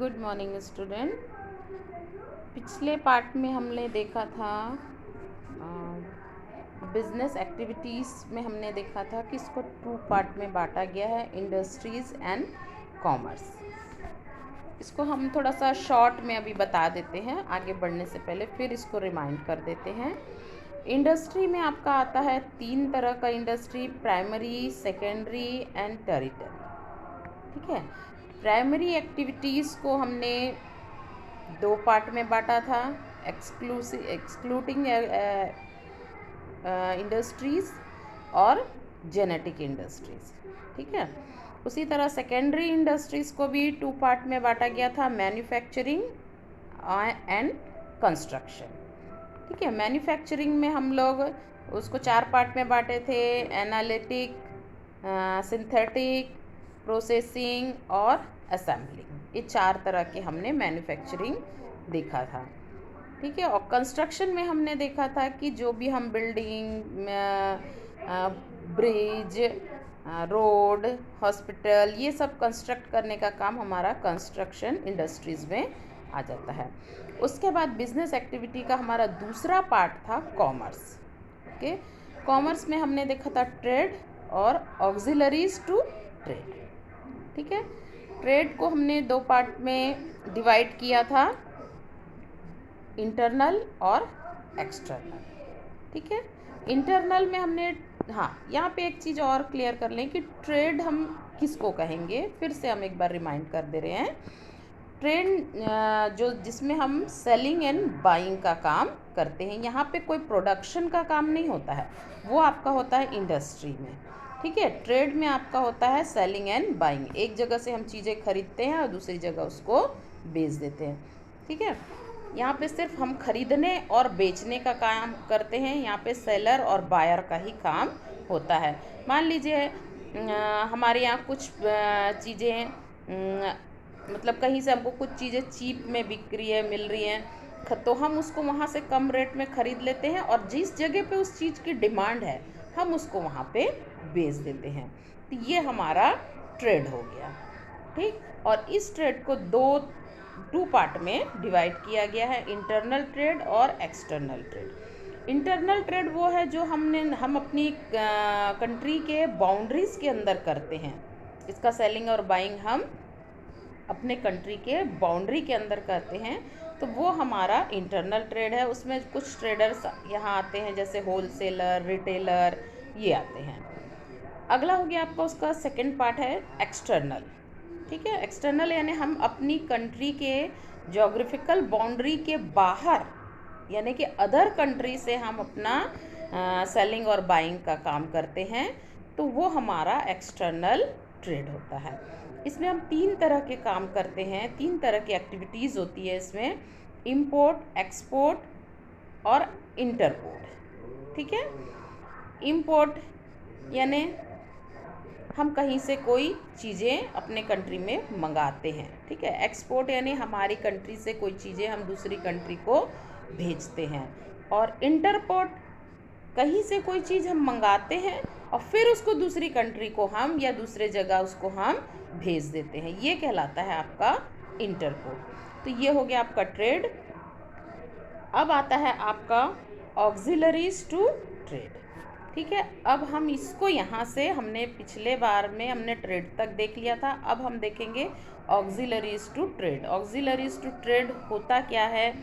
Good morning student. पिछले part में हमने देखा था बिजनेस एक्टिविटीज़ में हमने देखा था कि इसको 2 पार्ट में बांटा गया है, इंडस्ट्रीज़ एंड कॉमर्स। इसको हम थोड़ा सा शॉर्ट में अभी बता देते हैं, आगे बढ़ने से पहले फिर इसको रिमाइंड कर देते हैं। इंडस्ट्री में आपका आता है 3 तरह का industry, primary, secondary and tertiary. ठीक है, प्राइमरी एक्टिविटीज़ को हमने 2 पार्ट में बांटा था, एक्सक्लूडिंग इंडस्ट्रीज़ और जेनेटिक इंडस्ट्रीज़। ठीक है, उसी तरह सेकेंडरी इंडस्ट्रीज़ को भी 2 पार्ट में बांटा गया था, मैन्युफैक्चरिंग एंड कंस्ट्रक्शन। ठीक है, मैन्युफैक्चरिंग में हम लोग उसको 4 पार्ट में बांटे थे, एनालिटिक, सिंथेटिक, प्रोसेसिंग और असेंबलिंग। ये 4 तरह के हमने मैन्युफैक्चरिंग देखा था। ठीक है, और कंस्ट्रक्शन में हमने देखा था कि जो भी हम बिल्डिंग, ब्रिज, रोड, हॉस्पिटल, ये सब कंस्ट्रक्ट करने का काम हमारा कंस्ट्रक्शन इंडस्ट्रीज़ में आ जाता है। उसके बाद बिजनेस एक्टिविटी का हमारा दूसरा पार्ट था कॉमर्स। ओके, कॉमर्स में हमने देखा था ट्रेड और ऑक्सिलरीज टू ट्रेड। ठीक है, ट्रेड को हमने 2 पार्ट में डिवाइड किया था, इंटरनल और एक्सटर्नल। ठीक है, इंटरनल में हमने, हाँ यहाँ पे एक चीज़ और क्लियर कर लें कि ट्रेड हम किसको कहेंगे, फिर से हम एक बार रिमाइंड कर दे रहे हैं। ट्रेड जिसमें हम सेलिंग एंड बाइंग का काम करते हैं, यहाँ पे कोई प्रोडक्शन का काम नहीं होता है, वो आपका होता है इंडस्ट्री में। ठीक है, ट्रेड में आपका होता है सेलिंग एंड बाइंग, एक जगह से हम चीज़ें खरीदते हैं और दूसरी जगह उसको बेच देते हैं। ठीक है, यहाँ पे सिर्फ हम खरीदने और बेचने का काम करते हैं, यहाँ पे सेलर और बायर का ही काम होता है। मान लीजिए हमारे यहाँ कुछ चीज़ें, मतलब कहीं से हमको कुछ चीज़ें चीप में बिक रही है, मिल रही हैं, तो हम उसको वहाँ से कम रेट में ख़रीद लेते हैं और जिस जगह पे उस चीज़ की डिमांड है हम उसको वहाँ पे बेच देते हैं। तो ये हमारा ट्रेड हो गया। ठीक, और इस ट्रेड को 2 पार्ट में डिवाइड किया गया है, इंटरनल ट्रेड और एक्सटर्नल ट्रेड। इंटरनल ट्रेड वो है जो हम अपनी कंट्री के बाउंड्रीज़ के अंदर करते हैं। इसका सेलिंग और बाइंग हम अपने कंट्री के बाउंड्री के अंदर करते हैं, तो वो हमारा इंटरनल ट्रेड है। उसमें कुछ ट्रेडर्स यहाँ आते हैं, जैसे होलसेलर, रिटेलर, ये आते हैं। अगला हो गया आपका उसका सेकंड पार्ट है एक्सटर्नल। ठीक है, एक्सटर्नल यानी हम अपनी कंट्री के जोग्राफिकल बाउंड्री के बाहर, यानी कि अदर कंट्री से हम अपना सेलिंग और बाइंग का काम करते हैं, तो वो हमारा एक्सटर्नल ट्रेड होता है। इसमें हम 3 तरह के काम करते हैं, 3 तरह की एक्टिविटीज़ होती है इसमें, इंपोर्ट, एक्सपोर्ट और इंटरपोर्ट। ठीक है, इंपोर्ट यानी हम कहीं से कोई चीज़ें अपने कंट्री में मंगाते हैं। ठीक है, एक्सपोर्ट यानी हमारी कंट्री से कोई चीज़ें हम दूसरी कंट्री को भेजते हैं। और इंटरपोर्ट, कहीं से कोई चीज़ हम मंगाते हैं और फिर उसको दूसरी कंट्री को हम या दूसरे जगह उसको हम भेज देते हैं, ये कहलाता है आपका इंटरपोर्ट। तो ये हो गया आपका ट्रेड। अब आता है आपका ऑक्सिलरीज टू ट्रेड। ठीक है, अब हम इसको यहाँ से, हमने पिछले बार में हमने ट्रेड तक देख लिया था, अब हम देखेंगे auxiliaries to trade. Auxiliaries to trade होता क्या है,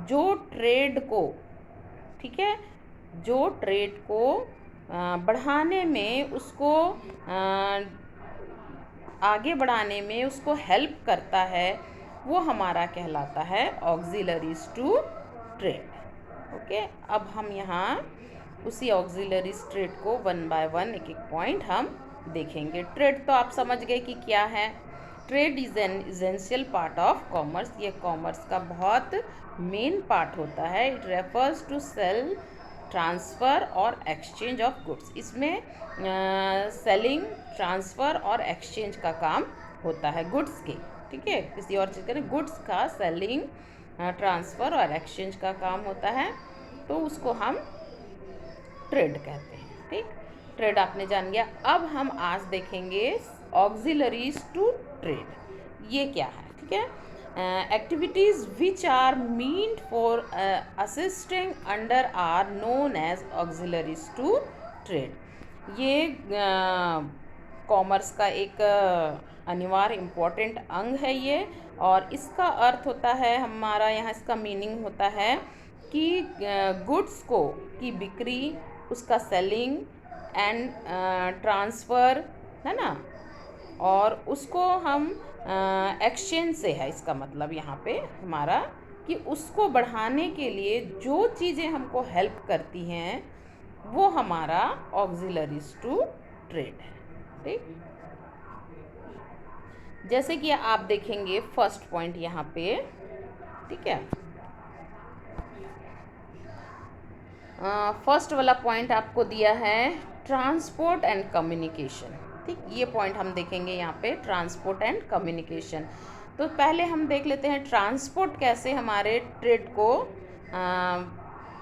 जो ट्रेड को, ठीक है, जो ट्रेड को बढ़ाने में, उसको आगे बढ़ाने में उसको हेल्प करता है, वो हमारा कहलाता है ऑक्सिलरीज टू ट्रेड। ओके, अब हम यहाँ उसी ऑक्सिलरी ट्रेड को 1 बाय 1 एक एक पॉइंट हम देखेंगे। ट्रेड तो आप समझ गए कि क्या है। Trade is an essential part of commerce, ये कॉमर्स का बहुत मेन पार्ट होता है। It refers to sale, transfer और एक्सचेंज ऑफ गुड्स। इसमें सेलिंग, ट्रांसफ़र और एक्सचेंज का काम होता है गुड्स के। ठीक है, किसी और चीज़ का नहीं, गुड्स का सेलिंग, ट्रांसफ़र और एक्सचेंज का काम होता है, तो उसको हम ट्रेड कहते हैं। ठीक, ट्रेड आपने जान गया। अब हम आज देखेंगे ऑक्सिलरीज टू ट्रेड, ये क्या है। ठीक है, activities which are meant for assisting under are known as auxiliaries to trade। ये कॉमर्स का एक अनिवार्य इम्पोर्टेंट अंग है ये, और इसका अर्थ होता है हमारा यहाँ, इसका मीनिंग होता है कि गुड्स को की बिक्री, उसका सेलिंग एंड ट्रांसफ़र, है ना, और उसको हम एक्सचेंज से है, इसका मतलब यहाँ पे हमारा कि उसको बढ़ाने के लिए जो चीज़ें हमको हेल्प करती हैं वो हमारा ऑक्सिलरीज टू ट्रेड है। ठीक, जैसे कि आप देखेंगे फर्स्ट पॉइंट यहाँ पे, ठीक है, फर्स्ट वाला पॉइंट आपको दिया है ट्रांसपोर्ट एंड कम्युनिकेशन। ठीक, ये पॉइंट हम देखेंगे यहाँ पे, ट्रांसपोर्ट एंड कम्युनिकेशन। तो पहले हम देख लेते हैं ट्रांसपोर्ट कैसे हमारे ट्रेड को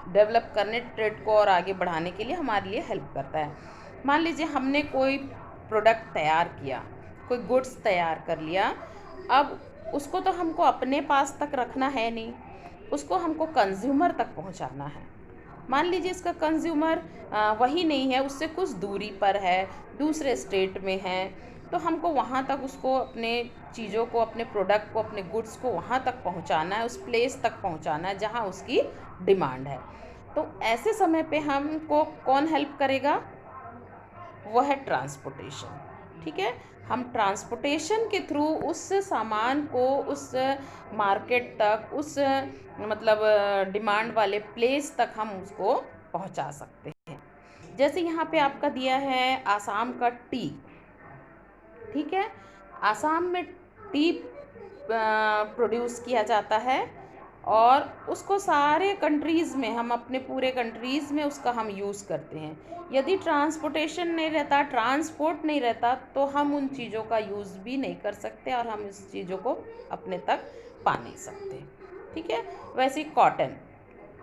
डेवलप करने, ट्रेड को और आगे बढ़ाने के लिए हमारे लिए हेल्प करता है। मान लीजिए हमने कोई प्रोडक्ट तैयार किया, कोई गुड्स तैयार कर लिया, अब उसको तो हमको अपने पास तक रखना है नहीं, उसको हमको कंज्यूमर तक पहुंचाना है। मान लीजिए इसका कंज्यूमर वही नहीं है, उससे कुछ दूरी पर है, दूसरे स्टेट में है, तो हमको वहाँ तक उसको अपने चीज़ों को, अपने प्रोडक्ट को, अपने गुड्स को वहाँ तक पहुँचाना है, उस प्लेस तक पहुँचाना है जहाँ उसकी डिमांड है। तो ऐसे समय पे हमको कौन हेल्प करेगा? वो है ट्रांसपोर्टेशन। ठीक है, हम ट्रांसपोर्टेशन के थ्रू उस सामान को उस मार्केट तक, उस मतलब डिमांड वाले प्लेस तक हम उसको पहुंचा सकते हैं। जैसे यहाँ पे आपका दिया है आसाम का टी। ठीक है, आसाम में टी प्रोड्यूस किया जाता है और उसको सारे कंट्रीज़ में, हम अपने पूरे कंट्रीज़ में उसका हम यूज़ करते हैं। यदि ट्रांसपोर्टेशन नहीं रहता, ट्रांसपोर्ट नहीं रहता, तो हम उन चीज़ों का यूज़ भी नहीं कर सकते और हम इस चीज़ों को अपने तक पा नहीं सकते। ठीक है, वैसे कॉटन,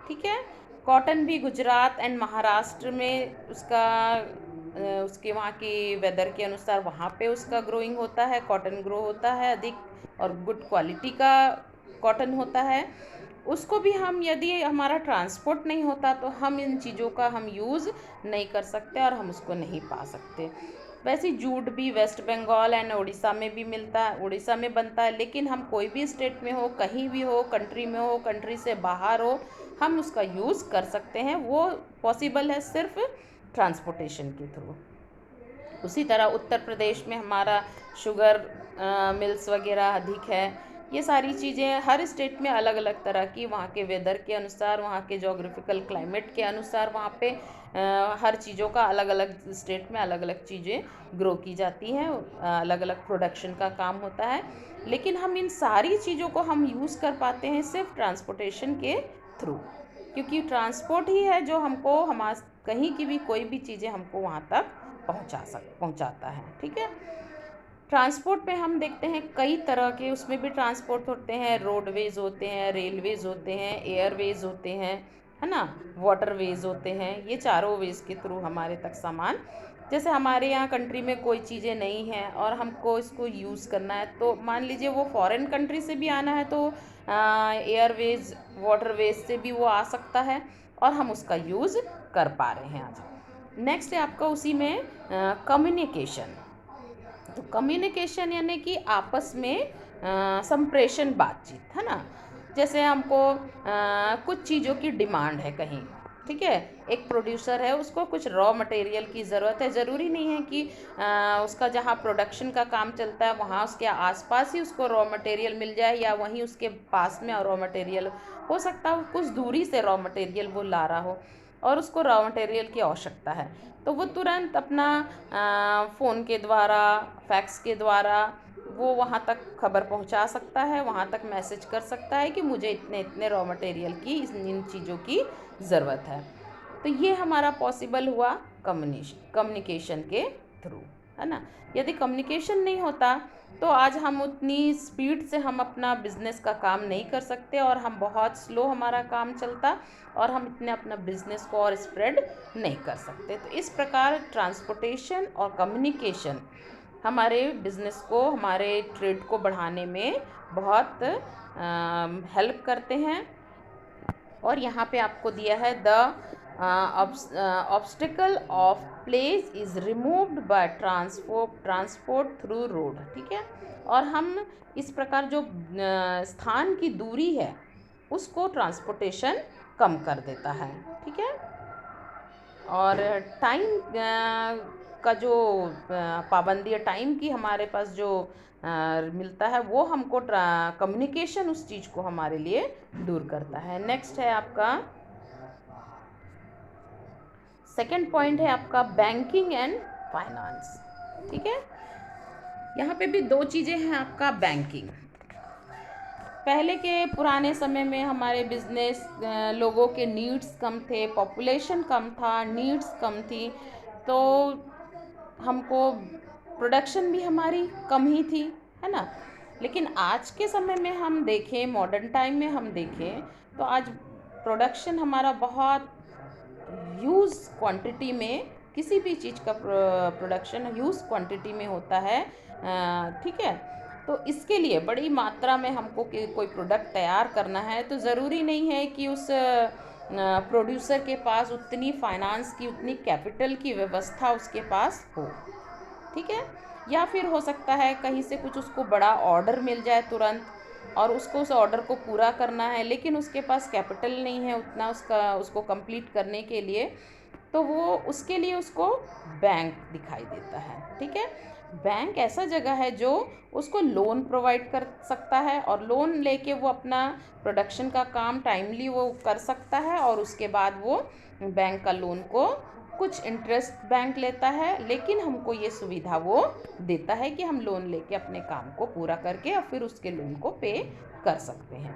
ठीक है, कॉटन भी गुजरात एंड महाराष्ट्र में उसका उसके वहाँ की वेदर के अनुसार वहाँ पे उसका ग्रोइंग होता है, कॉटन ग्रो होता है अधिक और गुड क्वालिटी का कॉटन होता है। उसको भी हम, यदि हमारा ट्रांसपोर्ट नहीं होता तो हम इन चीज़ों का हम यूज़ नहीं कर सकते और हम उसको नहीं पा सकते। वैसे जूट भी वेस्ट बंगाल एंड उड़ीसा में भी मिलता है, उड़ीसा में बनता है, लेकिन हम कोई भी स्टेट में हो, कहीं भी हो, कंट्री में हो, कंट्री से बाहर हो, हम उसका यूज़ कर सकते हैं। वो पॉसिबल है सिर्फ ट्रांसपोर्टेशन के थ्रू। उसी तरह उत्तर प्रदेश में हमारा शुगर मिल्स वगैरह अधिक है। ये सारी चीज़ें हर स्टेट में अलग अलग तरह की, वहाँ के वेदर के अनुसार, वहाँ के जोग्राफिकल क्लाइमेट के अनुसार, वहाँ पे हर चीज़ों का अलग अलग स्टेट में अलग अलग चीज़ें ग्रो की जाती हैं, अलग अलग प्रोडक्शन का काम होता है। लेकिन हम इन सारी चीज़ों को हम यूज़ कर पाते हैं सिर्फ ट्रांसपोर्टेशन के थ्रू, क्योंकि ट्रांसपोर्ट ही है जो हमको कहीं की भी कोई भी चीज़ें हमको वहाँ तक पहुँचाता है। ठीक है, ट्रांसपोर्ट में हम देखते हैं कई तरह के, उसमें भी ट्रांसपोर्ट होते हैं, रोडवेज होते हैं, रेलवेज होते हैं, एयरवेज होते हैं, है ना, वाटरवेज होते हैं। ये चारों वेज के थ्रू हमारे तक सामान, जैसे हमारे यहाँ कंट्री में कोई चीज़ें नहीं हैं और हमको इसको यूज़ करना है, तो मान लीजिए वो फॉरेन कंट्री से भी आना है तो एयरवेज, वाटरवेज से भी वो आ सकता है और हम उसका यूज़ कर पा रहे हैं आज। नेक्स्ट है आपका उसी में कम्युनिकेशन। तो कम्युनिकेशन यानी कि आपस में संप्रेषण, बातचीत, है ना। जैसे हमको कुछ चीज़ों की डिमांड है कहीं, ठीक है, एक प्रोड्यूसर है, उसको कुछ रॉ मटेरियल की ज़रूरत है। ज़रूरी नहीं है कि उसका जहाँ प्रोडक्शन का काम चलता है वहाँ उसके आसपास ही उसको रॉ मटेरियल मिल जाए, या वहीं उसके पास में रॉ मटेरियल हो सकता है, कुछ दूरी से रॉ मटेरियल वो ला रहा हो और उसको रॉ मटेरियल की आवश्यकता है, तो वो तुरंत अपना फ़ोन के द्वारा, फैक्स के द्वारा वो वहाँ तक खबर पहुँचा सकता है, वहाँ तक मैसेज कर सकता है कि मुझे इतने इतने रॉ मटेरियल की इन चीज़ों की ज़रूरत है। तो ये हमारा पॉसिबल हुआ कम्युनिकेशन के थ्रू, है ना। यदि कम्युनिकेशन नहीं होता तो आज हम उतनी स्पीड से हम अपना बिज़नेस का काम नहीं कर सकते और हम बहुत स्लो हमारा काम चलता और हम इतने अपना बिज़नेस को और स्प्रेड नहीं कर सकते। तो इस प्रकार ट्रांसपोर्टेशन और कम्युनिकेशन हमारे बिजनेस को, हमारे ट्रेड को बढ़ाने में बहुत हेल्प करते हैं। और यहाँ पे आपको दिया है the obstacle of place is removed by transport through road. ठीक है, और हम इस प्रकार जो स्थान की दूरी है उसको ट्रांसपोर्टेशन कम कर देता है। ठीक है, और टाइम का जो पाबंदी है, टाइम की हमारे पास जो मिलता है वो हमको कम्युनिकेशन उस चीज़ को हमारे लिए दूर करता है। नेक्स्ट है आपका सेकंड पॉइंट है आपका बैंकिंग एंड फाइनेंस। ठीक है, यहाँ पे भी दो चीज़ें हैं आपका बैंकिंग। पहले के पुराने समय में हमारे बिजनेस लोगों के नीड्स कम थे, पॉपुलेशन कम था, नीड्स कम थी, तो हमको प्रोडक्शन भी हमारी कम ही थी, है ना। लेकिन आज के समय में हम देखें, मॉडर्न टाइम में हम देखें तो आज प्रोडक्शन हमारा बहुत ह्यूज क्वांटिटी में, किसी भी चीज़ का प्रोडक्शन ह्यूज क्वांटिटी में होता है। ठीक है, तो इसके लिए बड़ी मात्रा में हमको कोई प्रोडक्ट तैयार करना है तो ज़रूरी नहीं है कि उस प्रोड्यूसर के पास उतनी फाइनेंस की, उतनी कैपिटल की व्यवस्था उसके पास हो। ठीक है, या फिर हो सकता है कहीं से कुछ उसको बड़ा ऑर्डर मिल जाए तुरंत और उसको उस ऑर्डर को पूरा करना है, लेकिन उसके पास कैपिटल नहीं है उतना उसको कंप्लीट करने के लिए, तो वो उसके लिए उसको बैंक दिखाई देता है। ठीक है, बैंक ऐसा जगह है जो उसको लोन प्रोवाइड कर सकता है और लोन लेके वो अपना प्रोडक्शन का काम टाइमली वो कर सकता है, और उसके बाद वो बैंक का लोन को कुछ इंटरेस्ट बैंक लेता है, लेकिन हमको ये सुविधा वो देता है कि हम लोन लेके अपने काम को पूरा करके और फिर उसके लोन को पे कर सकते हैं।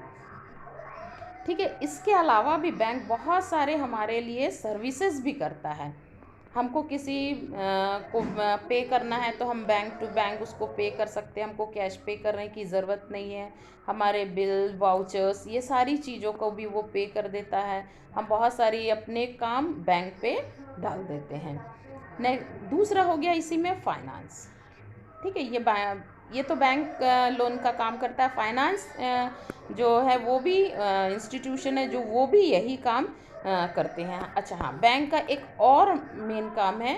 ठीक है, इसके अलावा भी बैंक बहुत सारे हमारे लिए सर्विसेज भी करता है। हमको किसी को पे करना है तो हम बैंक टू बैंक उसको पे कर सकते हैं, हमको कैश पे करने की ज़रूरत नहीं है। हमारे बिल, वाउचर्स, ये सारी चीज़ों को भी वो पे कर देता है। हम बहुत सारी अपने काम बैंक पे डाल देते हैं। ने दूसरा हो गया इसी में फाइनेंस। ठीक है, ये तो बैंक लोन का काम करता है। फाइनेंस जो है वो भी इंस्टीट्यूशन है जो वो भी यही काम करते हैं। अच्छा हाँ, बैंक का एक और मेन काम है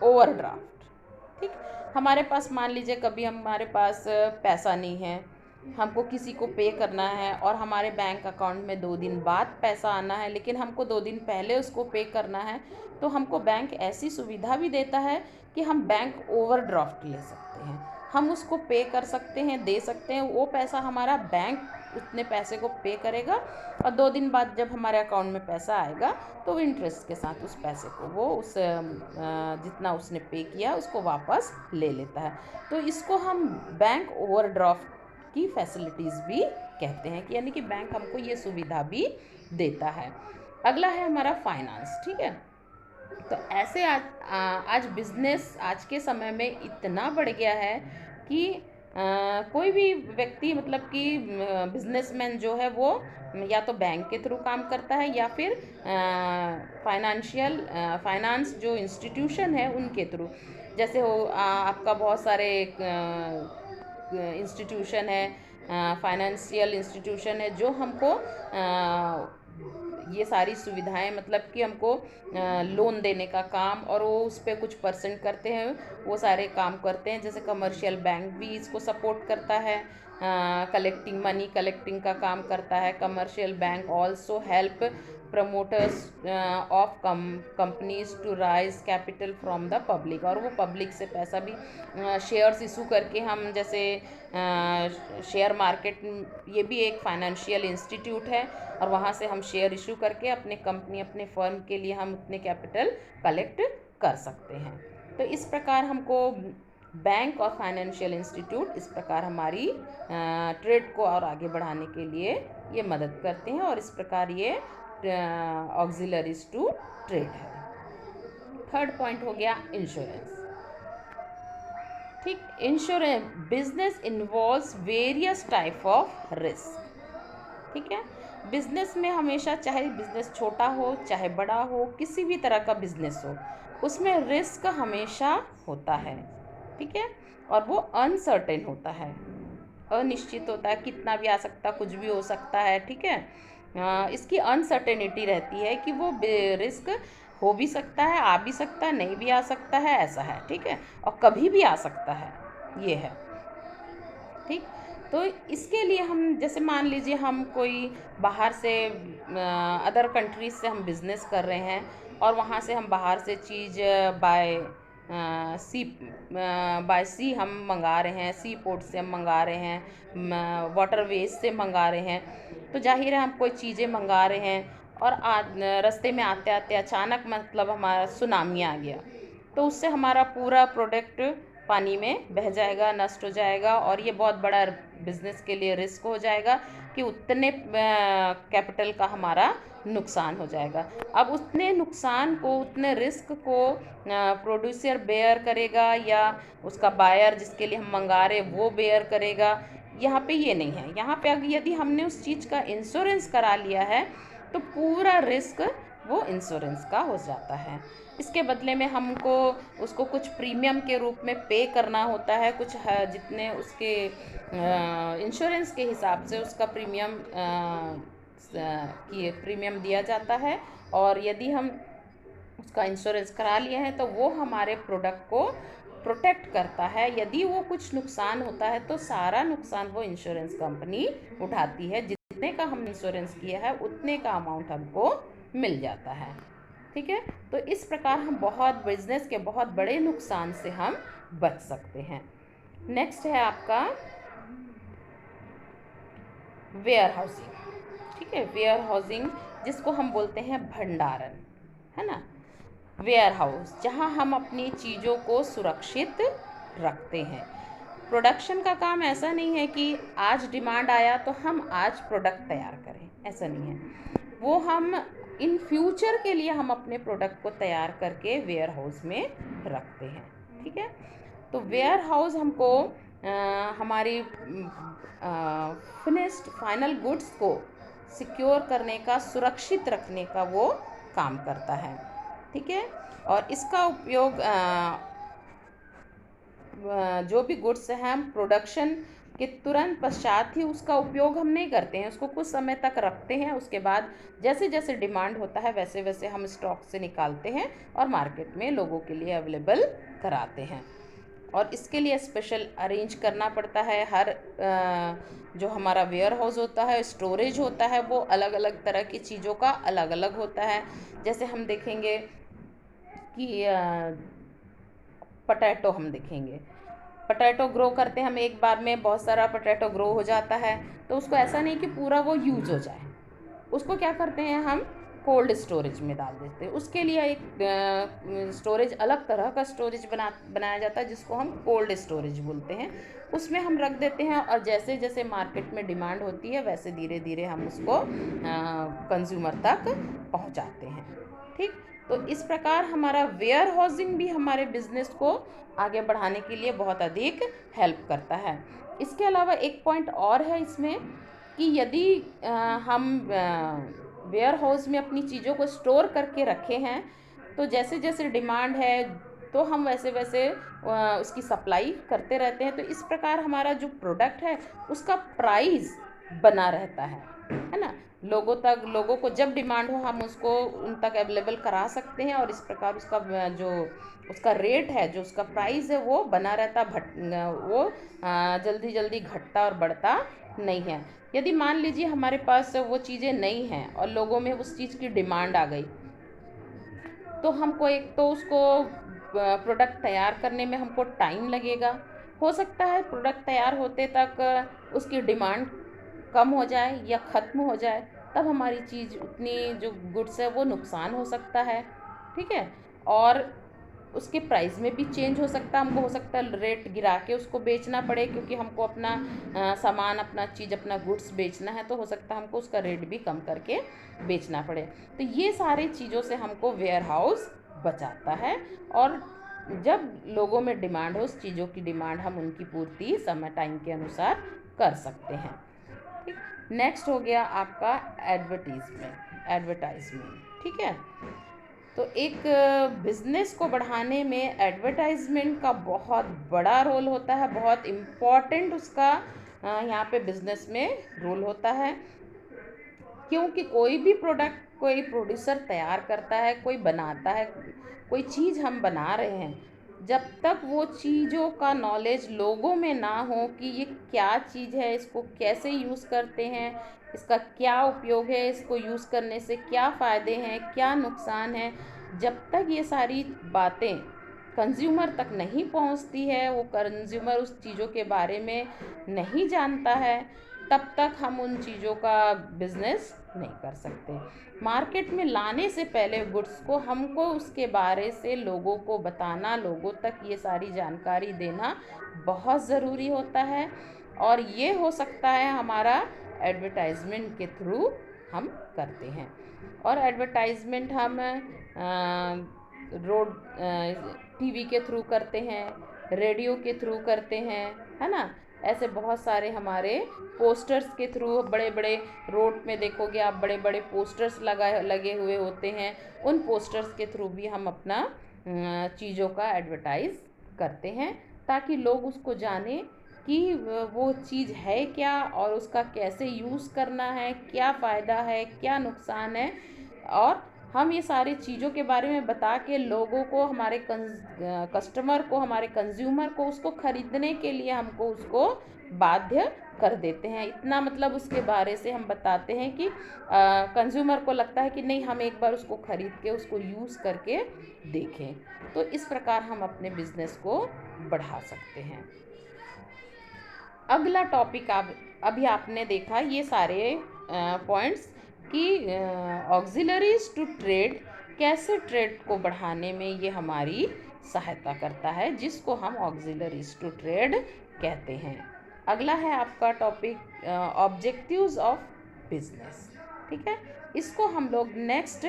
ओवरड्राफ्ट। ठीक, हमारे पास मान लीजिए कभी हमारे पास पैसा नहीं है, हमको किसी को पे करना है और हमारे बैंक अकाउंट में 2 दिन बाद पैसा आना है, लेकिन हमको 2 दिन पहले उसको पे करना है, तो हमको बैंक ऐसी सुविधा भी देता है कि हम बैंक ओवरड्राफ्ट ले सकते हैं। हम उसको पे कर सकते हैं, दे सकते हैं, वो पैसा हमारा बैंक उतने पैसे को पे करेगा और 2 दिन बाद जब हमारे अकाउंट में पैसा आएगा तो इंटरेस्ट के साथ उस पैसे को वो उस जितना उसने पे किया उसको वापस ले लेता है। तो इसको हम बैंक ओवरड्राफ्ट की फैसिलिटीज़ भी कहते हैं, कि यानी कि बैंक हमको ये सुविधा भी देता है। अगला है हमारा फाइनेंस। ठीक है, तो ऐसे आज बिजनेस आज के समय में इतना बढ़ गया है कि कोई भी व्यक्ति, मतलब कि बिजनेसमैन जो है वो या तो बैंक के थ्रू काम करता है या फिर फाइनेंस जो इंस्टीट्यूशन है उनके थ्रू। जैसे हो आपका बहुत सारे इंस्टीट्यूशन है, फाइनेंशियल इंस्टीट्यूशन है जो हमको ये सारी सुविधाएं, मतलब कि हमको लोन देने का काम, और वो उस पर कुछ परसेंट करते हैं, वो सारे काम करते हैं। जैसे कमर्शियल बैंक भी इसको सपोर्ट करता है, मनी कलेक्टिंग का काम करता है। Commercial bank also help promoters of companies to raise capital from the public, और वो पब्लिक से पैसा भी शेयर्स इशू करके हम, जैसे शेयर मार्केट, ये भी एक फाइनेंशियल इंस्टीट्यूट है, और वहाँ से हम शेयर इशू करके अपने कंपनी, अपने फर्म के लिए हम उतने कैपिटल कलेक्ट कर सकते हैं। तो इस प्रकार हमको बैंक और फाइनेंशियल इंस्टीट्यूट इस प्रकार हमारी ट्रेड को और आगे बढ़ाने के लिए ये मदद करते हैं, और इस प्रकार ये ऑक्सिलरीज टू ट्रेड है। थर्ड पॉइंट हो गया इंश्योरेंस। ठीक, insurance business involves various type of risk. ठीक है, बिजनेस में हमेशा, चाहे बिजनेस छोटा हो चाहे बड़ा हो, किसी भी तरह का बिजनेस हो, उसमें रिस्क हमेशा होता है, ठीक है, और वो अनसर्टेन होता है, अनिश्चित होता है, कितना भी आ सकता, कुछ भी हो सकता है, ठीक है। इसकी अनसर्टेनिटी रहती है कि वो रिस्क हो भी सकता है, आ भी सकता है, नहीं भी आ सकता है, ऐसा है, ठीक है, और कभी भी आ सकता है, ये है, ठीक। तो इसके लिए हम, जैसे मान लीजिए हम कोई बाहर से अदर कंट्रीज से हम बिज़नेस कर रहे हैं और वहाँ से हम बाहर से चीज़ सी बाय सी हम मंगा रहे हैं, सी पोर्ट से हम मंगा रहे हैं, वाटरवेज से मंगा रहे हैं, तो जाहिर है हम कोई चीज़ें मंगा रहे हैं और रास्ते में आते आते अचानक मतलब हमारा सुनामी आ गया, तो उससे हमारा पूरा प्रोडक्ट पानी में बह जाएगा, नष्ट हो जाएगा, और ये बहुत बड़ा बिजनेस के लिए रिस्क हो जाएगा कि उतने कैपिटल का हमारा नुकसान हो जाएगा। अब उतने नुकसान को, उतने रिस्क को प्रोड्यूसर बेयर करेगा या उसका बायर जिसके लिए हम मंगा रहे वो बेयर करेगा, यहाँ पे ये नहीं है। यहाँ पे अगर यदि हमने उस चीज़ का इंश्योरेंस करा लिया है तो पूरा रिस्क वो इंश्योरेंस का हो जाता है। इसके बदले में हमको उसको कुछ प्रीमियम के रूप में पे करना होता है, कुछ जितने उसके इंश्योरेंस के हिसाब से उसका प्रीमियम दिया जाता है, और यदि हम उसका इंश्योरेंस करा लिए हैं तो वो हमारे प्रोडक्ट को प्रोटेक्ट करता है। यदि वो कुछ नुकसान होता है तो सारा नुकसान वो इंश्योरेंस कंपनी उठाती है, जितने का हम इंश्योरेंस किया है उतने का अमाउंट हमको मिल जाता है, ठीक है। तो इस प्रकार हम बहुत बिजनेस के बहुत बड़े नुकसान से हम बच सकते हैं। नेक्स्ट है आपका वेयर हाउसिंग, ठीक है, वेयर हाउसिंग जिसको हम बोलते हैं भंडारण, है ना। वेयर हाउस जहाँ हम अपनी चीज़ों को सुरक्षित रखते हैं। प्रोडक्शन का काम ऐसा नहीं है कि आज डिमांड आया तो हम आज प्रोडक्ट तैयार करें, ऐसा नहीं है। वो हम इन फ्यूचर के लिए हम अपने प्रोडक्ट को तैयार करके वेयर हाउस में रखते हैं, ठीक है। तो वेयर हाउस हमको हमारी फिनिश्ड फाइनल गुड्स को सिक्योर करने का, सुरक्षित रखने का वो काम करता है, ठीक है। और इसका उपयोग जो भी गुड्स हैं हम प्रोडक्शन के तुरंत पश्चात ही उसका उपयोग हम नहीं करते हैं, उसको कुछ समय तक रखते हैं, उसके बाद जैसे जैसे डिमांड होता है वैसे वैसे हम स्टॉक से निकालते हैं और मार्केट में लोगों के लिए अवेलेबल कराते हैं। और इसके लिए स्पेशल अरेंज करना पड़ता है। हर जो हमारा वेयर हाउस होता है, स्टोरेज होता है, वो अलग अलग तरह की चीज़ों का अलग अलग होता है। जैसे हम देखेंगे कि पोटैटो हम देखेंगे, पोटैटो ग्रो करते हैं हम, एक बार में बहुत सारा पोटैटो ग्रो हो जाता है, तो उसको ऐसा नहीं कि पूरा वो यूज़ हो जाए, उसको क्या करते हैं हम कोल्ड स्टोरेज में डाल देते हैं। उसके लिए एक स्टोरेज, अलग तरह का स्टोरेज बनाया जाता है जिसको हम कोल्ड स्टोरेज बोलते हैं। उसमें हम रख देते हैं और जैसे जैसे मार्केट में डिमांड होती है वैसे धीरे धीरे हम उसको कंज्यूमर तक पहुंचाते हैं, ठीक। तो इस प्रकार हमारा वेयर हाउसिंग भी हमारे बिजनेस को आगे बढ़ाने के लिए बहुत अधिक हेल्प करता है। इसके अलावा एक पॉइंट और है इसमें कि यदि हम वेयर हाउस में अपनी चीज़ों को स्टोर करके रखे हैं तो जैसे जैसे डिमांड है तो हम वैसे वैसे उसकी सप्लाई करते रहते हैं, तो इस प्रकार हमारा जो प्रोडक्ट है उसका प्राइस बना रहता है ना। लोगों को जब डिमांड हो हम उसको उन तक अवेलेबल करा सकते हैं, और इस प्रकार उसका जो उसका रेट है, जो उसका प्राइस है वो बना रहता, वो जल्दी जल्दी घटता और बढ़ता नहीं है। यदि मान लीजिए हमारे पास वो चीज़ें नहीं हैं और लोगों में उस चीज़ की डिमांड आ गई, तो हमको एक तो उसको प्रोडक्ट तैयार करने में हमको टाइम लगेगा, हो सकता है प्रोडक्ट तैयार होते तक उसकी डिमांड कम हो जाए या ख़त्म हो जाए, तब हमारी चीज़ उतनी जो गुड्स है वो नुकसान हो सकता है, ठीक है। और उसके प्राइस में भी चेंज हो सकता है, हमको हो सकता है रेट गिरा के उसको बेचना पड़े, क्योंकि हमको अपना सामान, अपना चीज़, अपना गुड्स बेचना है, तो हो सकता है हमको उसका रेट भी कम करके बेचना पड़े। तो ये सारी चीज़ों से हमको वेयर हाउस बचाता है, और जब लोगों में डिमांड हो, उस चीज़ों की डिमांड हम उनकी पूर्ति समय टाइम के अनुसार कर सकते हैं, ठीक। नेक्स्ट हो गया आपका एडवर्टाइजमेंट, ठीक है। तो एक बिज़नेस को बढ़ाने में एडवर्टाइजमेंट का बहुत बड़ा रोल होता है, बहुत इम्पॉर्टेंट उसका यहाँ पे बिज़नेस में रोल होता है। क्योंकि कोई भी प्रोडक्ट कोई प्रोड्यूसर तैयार करता है, कोई बनाता है, कोई चीज़ हम बना रहे हैं, जब तक वो चीज़ों का नॉलेज लोगों में ना हो कि ये क्या चीज़ है, इसको कैसे यूज़ करते हैं, इसका क्या उपयोग है, इसको यूज़ करने से क्या फ़ायदे हैं, क्या नुकसान है, जब तक ये सारी बातें कंज्यूमर तक नहीं पहुंचती है, वो कंज्यूमर उस चीज़ों के बारे में नहीं जानता है, तब तक हम उन चीज़ों का बिज़नेस नहीं कर सकते। मार्केट में लाने से पहले गुड्स को हमको उसके बारे से लोगों को बताना, लोगों तक ये सारी जानकारी देना बहुत ज़रूरी होता है, और ये हो सकता है हमारा एडवर्टाइजमेंट के थ्रू हम करते हैं। और एडवर्टाइजमेंट हम रोड टीवी के थ्रू करते हैं, रेडियो के थ्रू करते हैं, है ना। ऐसे बहुत सारे हमारे पोस्टर्स के थ्रू, बड़े बड़े रोड में देखोगे आप, बड़े बड़े पोस्टर्स लगे हुए होते हैं, उन पोस्टर्स के थ्रू भी हम अपना चीज़ों का एडवर्टाइज करते हैं, ताकि लोग उसको जाने कि वो चीज़ है क्या, और उसका कैसे यूज़ करना है, क्या फ़ायदा है, क्या नुकसान है। और हम ये सारी चीज़ों के बारे में बता के लोगों को, हमारे कस्टमर को, हमारे कंज्यूमर को उसको ख़रीदने के लिए हमको उसको बाध्य कर देते हैं। इतना मतलब उसके बारे से हम बताते हैं कि कंज्यूमर को लगता है कि नहीं, हम एक बार उसको ख़रीद के उसको यूज़ करके देखें। तो इस प्रकार हम अपने बिज़नेस को बढ़ा सकते हैं। अगला टॉपिक अभी आपने देखा ये सारे पॉइंट्स कि ऑक्सिलरीज टू ट्रेड, कैसे ट्रेड को बढ़ाने में ये हमारी सहायता करता है, जिसको हम ऑक्सिलरीज टू ट्रेड कहते हैं। अगला है आपका टॉपिक ऑब्जेक्टिव्स ऑफ बिजनेस। ठीक है, इसको हम लोग नेक्स्ट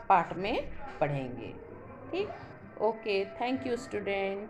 पार्ट में पढ़ेंगे। ठीक, ओके, थैंक यू स्टूडेंट।